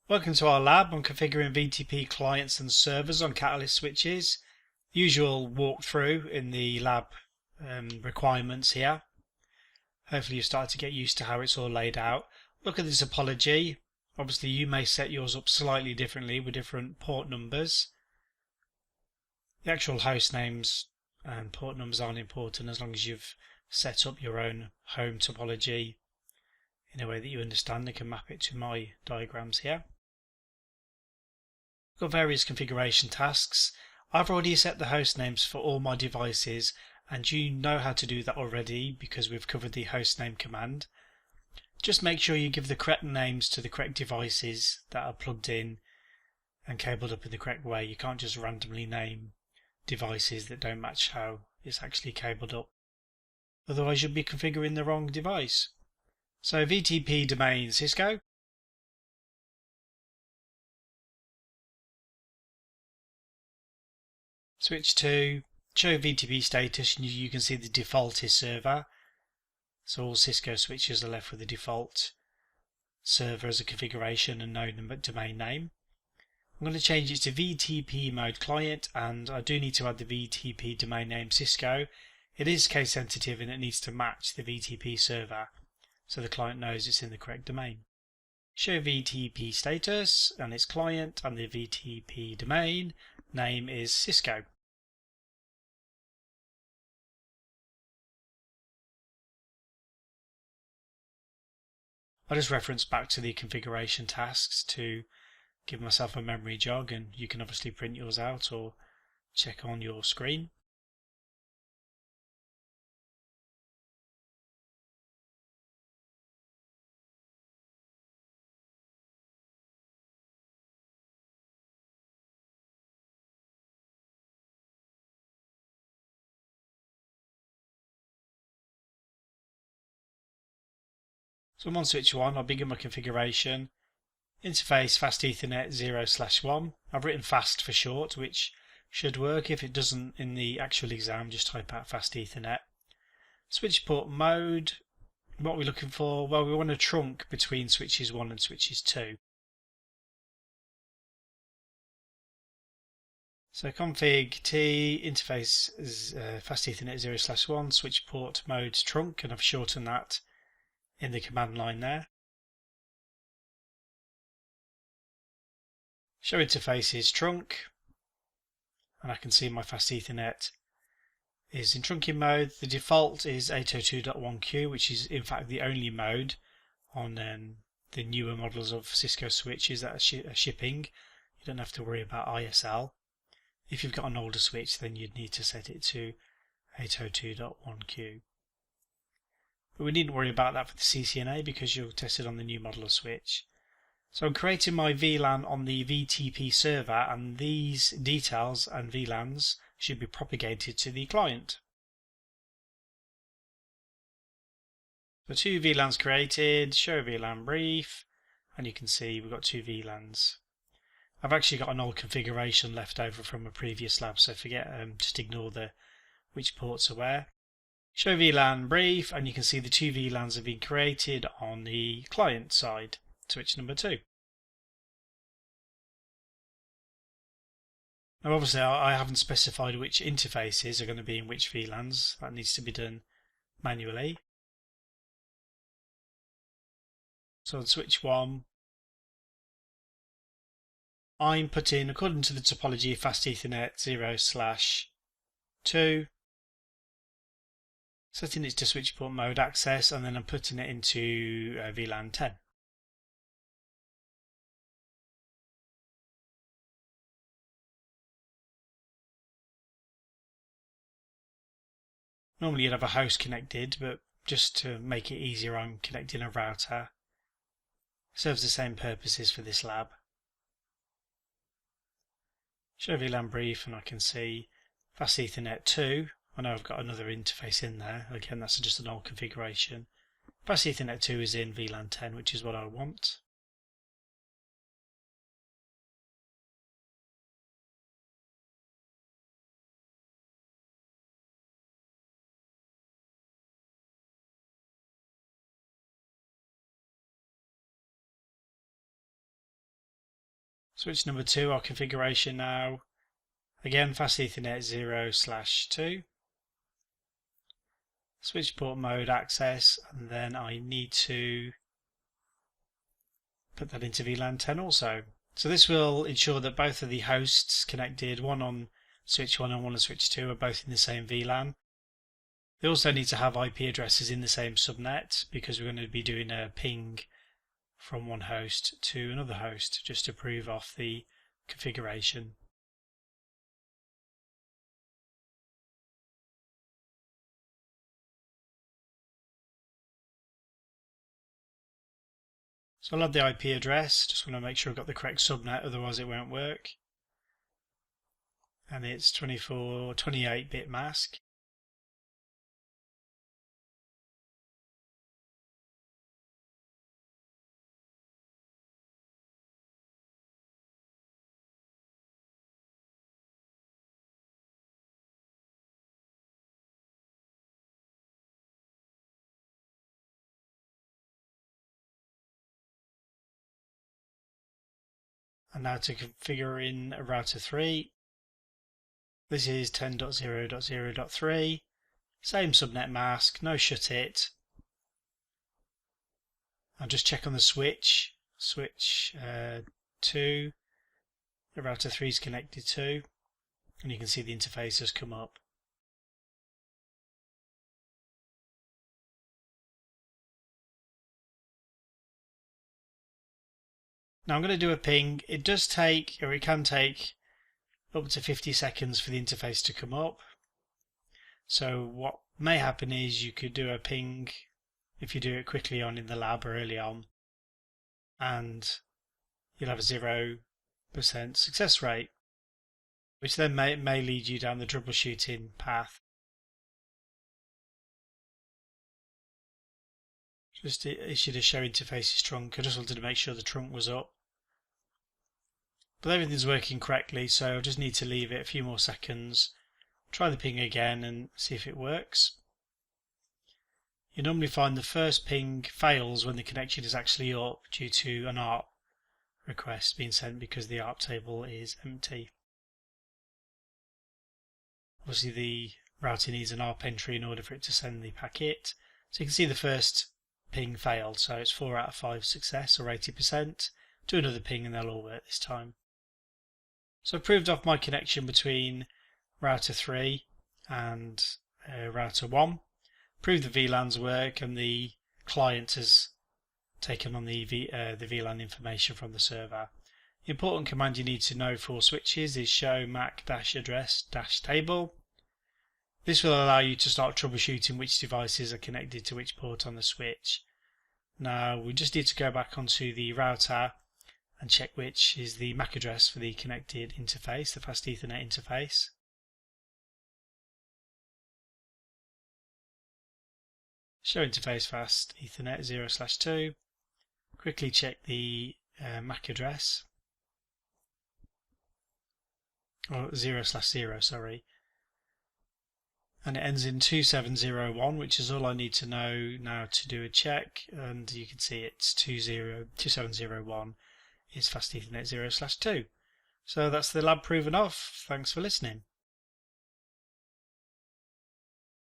Welcome to our lab on configuring VTP clients and servers on Catalyst switches. Usual walkthrough in the lab requirements here. Hopefully you start to get used to how it's all laid out. Look at the topology. Obviously you may set yours up slightly differently with different port numbers. The actual host names and port numbers aren't important as long as you've set up your own home topology in a way that you understand and can map it to my diagrams here. Got various configuration tasks. I've already set the host names for all my devices, and you know how to do that already because we've covered the hostname command. Just make sure you give the correct names to the correct devices that are plugged in and cabled up in the correct way. You can't just randomly name devices that don't match how it's actually cabled up. Otherwise you'll be configuring the wrong device. So VTP domain Cisco. Switch to show VTP status, and you can see the default is server. So all Cisco switches are left with the default server as a configuration and no domain name. I'm going to change it to VTP mode client, and I do need to add the VTP domain name Cisco. It is case sensitive and it needs to match the VTP server so the client knows it's in the correct domain. Show VTP status and its client, and the VTP domain name is Cisco. I'll just reference back to the configuration tasks to give myself a memory jog, and you can obviously print yours out or check on your screen. So I'm on switch 1, I'll begin my configuration. Interface fast Ethernet 0/1. I've written fast for short, which should work. If it doesn't in the actual exam, just type out fast Ethernet. Switch port mode, what we're looking for? Well, we want a trunk between switches 1 and switches 2. So config T, interface is fast Ethernet 0/1, switch port mode trunk, and I've shortened that in the command line there. Show interfaces trunk, and I can see my fast Ethernet is in trunking mode. The default is 802.1q, which is in fact the only mode on the newer models of Cisco switches that are shipping. You don't have to worry about ISL. If you've got an older switch, then you'd need to set it to 802.1q. But we needn't worry about that for the CCNA because you'll test it on the new model of switch. So I'm creating my VLAN on the VTP server, and these details and VLANs should be propagated to the client. So 2 VLANs created, show VLAN brief, and you can see we've got 2 VLANs. I've actually got an old configuration left over from a previous lab, so just ignore which ports are where. Show VLAN brief, and you can see the 2 VLANs have been created on the client side, switch number 2. Now obviously I haven't specified which interfaces are going to be in which VLANs. That needs to be done manually. So on switch 1, I'm putting, according to the topology, fast Ethernet 0/2, setting it to switch port mode access, and then I'm putting it into VLAN 10. Normally you'd have a host connected, but just to make it easier, I'm connecting a router. Serves the same purposes for this lab. Show VLAN brief, and I can see fast Ethernet 2. I know I've got another interface in there. Again, that's just an old configuration. Fast Ethernet 2 is in VLAN 10, which is what I want. Switch number 2, our configuration now. Again, fast Ethernet 0/2. Switch port mode access, and then I need to put that into VLAN 10 also. So this will ensure that both of the hosts connected, one on switch 1 and one on switch 2, are both in the same VLAN. They also need to have IP addresses in the same subnet because we're going to be doing a ping from one host to another host just to prove off the configuration. So I'll add the IP address, just want to make sure I've got the correct subnet, otherwise it won't work. And it's 28-bit mask. And now to configure in router 3. This is 10.0.0.3. Same subnet mask, no shut it. I'll just check on the switch. Switch 2. The router 3 is connected to. And you can see the interface has come up. Now I'm going to do a ping. It does take, or it can take, up to 50 seconds for the interface to come up. So what may happen is you could do a ping if you do it quickly on in the lab or early on, and you'll have a 0% success rate, which then may lead you down the troubleshooting path. Just issued a show interfaces trunk. I just wanted to make sure the trunk was up. But everything's working correctly, so I just need to leave it a few more seconds, try the ping again and see if it works. You normally find the first ping fails when the connection is actually up due to an ARP request being sent because the ARP table is empty. Obviously the router needs an ARP entry in order for it to send the packet. So you can see the first ping failed, so it's 4 out of 5 success or 80%. Do another ping and they'll all work this time. So I've proved off my connection between router 3 and router 1. Proved the VLANs work and the client has taken on the VLAN information from the server. The important command you need to know for switches is show MAC-address-table. This will allow you to start troubleshooting which devices are connected to which port on the switch. Now we just need to go back onto the router and check which is the MAC address for the connected interface, the fast Ethernet interface. Show interface fast Ethernet 0/2. Quickly check the MAC address, or 0/0, sorry. And it ends in 2701, which is all I need to know now to do a check. And you can see it's 2701 is fast Ethernet 0/2. So that's the lab proven off. Thanks for listening.